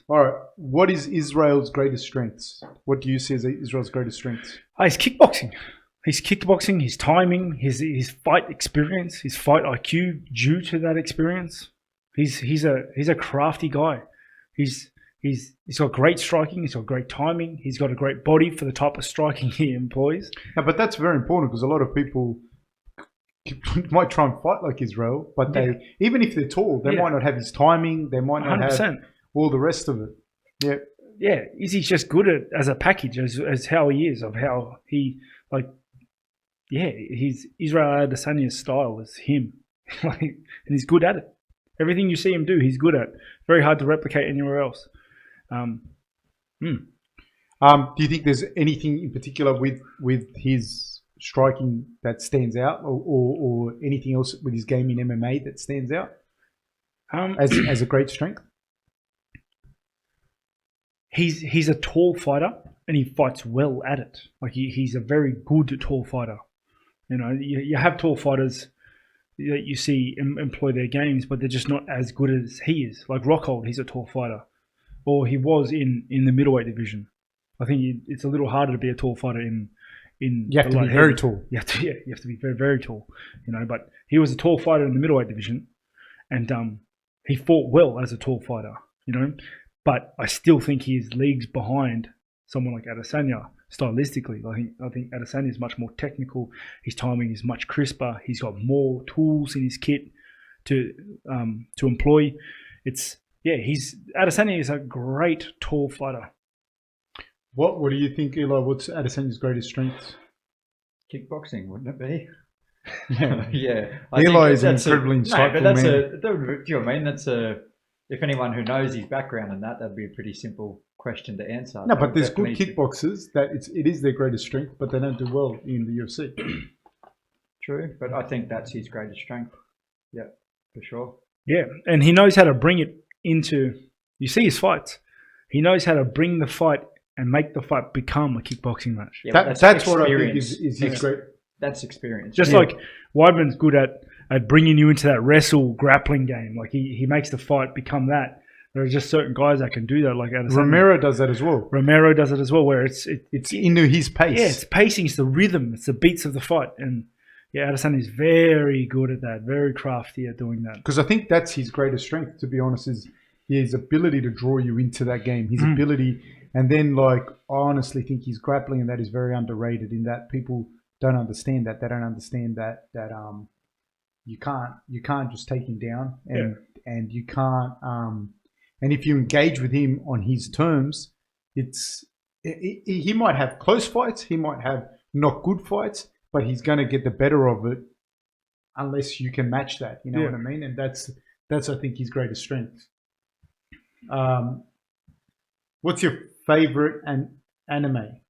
All right. What is Israel's greatest strengths? What do you see as Israel's greatest strengths? His kickboxing. His kickboxing, his timing, his fight experience, his fight IQ due to that experience. He's a crafty guy. He's got great striking. He's got great timing. He's got a great body for the type of striking he employs. Yeah, but that's very important because a lot of people might try and fight like Israel, but they even if they're tall, they might not have his timing. They might not 100%. Have all the rest of it. Yeah, yeah. Izzy's just good at as a package, as how he is, of how he like. Yeah, he's Israel Adesanya's style is him, and he's good at it. Everything you see him do, he's good at. Very hard to replicate anywhere else. Do you think there's anything in particular with his striking that stands out, or anything else with his game in MMA that stands out as a great strength? He's a tall fighter, and he fights well at it. Like he's a very good tall fighter. You know, you have tall fighters that you see employ their games, but they're just not as good as he is. Like Rockhold, he's a tall fighter, or he was in the middleweight division. I think it's a little harder to be a tall fighter in. You have to be very tall. You have to be very, very tall. You know, but he was a tall fighter in the middleweight division, and he fought well as a tall fighter. You know, but I still think he's leagues behind someone like Adesanya stylistically. I think Adesanya is much more technical. His timing is much crisper. He's got more tools in his kit to employ. Adesanya is a great tall fighter. What do you think, Eli? What's Adesanya's greatest strengths? Kickboxing, wouldn't it be? Yeah. Eli is an incredibly insightful man. Do you know what I mean? That's if anyone who knows his background and that'd be a pretty simple question to answer. No, but there's good kickboxers that it is their greatest strength, but they don't do well in the UFC. True, but I think that's his greatest strength. Yeah, for sure. Yeah, and he knows how to bring it into. You see his fights. He knows how to bring the fight and make the fight become a kickboxing match. Yeah, that's what I think is his great. That's experience. Just like Weidman's good at bringing you into that wrestle grappling game. Like he makes the fight become that. There are just certain guys that can do that. Like Adesanya. Romero does that as well. Where it's into his pace. Yeah, it's pacing. It's the rhythm. It's the beats of the fight. And yeah, Adesanya is very good at that. Very crafty at doing that. Because I think that's his greatest strength, to be honest, is his ability to draw you into that game. His ability, and then I honestly think his grappling, and that is very underrated. In that people don't understand that. They don't understand that you can't just take him down, and you can't. And if you engage with him on his terms, he might have close fights, he might have not good fights, but he's going to get the better of it unless you can match that. You know what I mean? And that's I think his greatest strength. What's your favorite anime?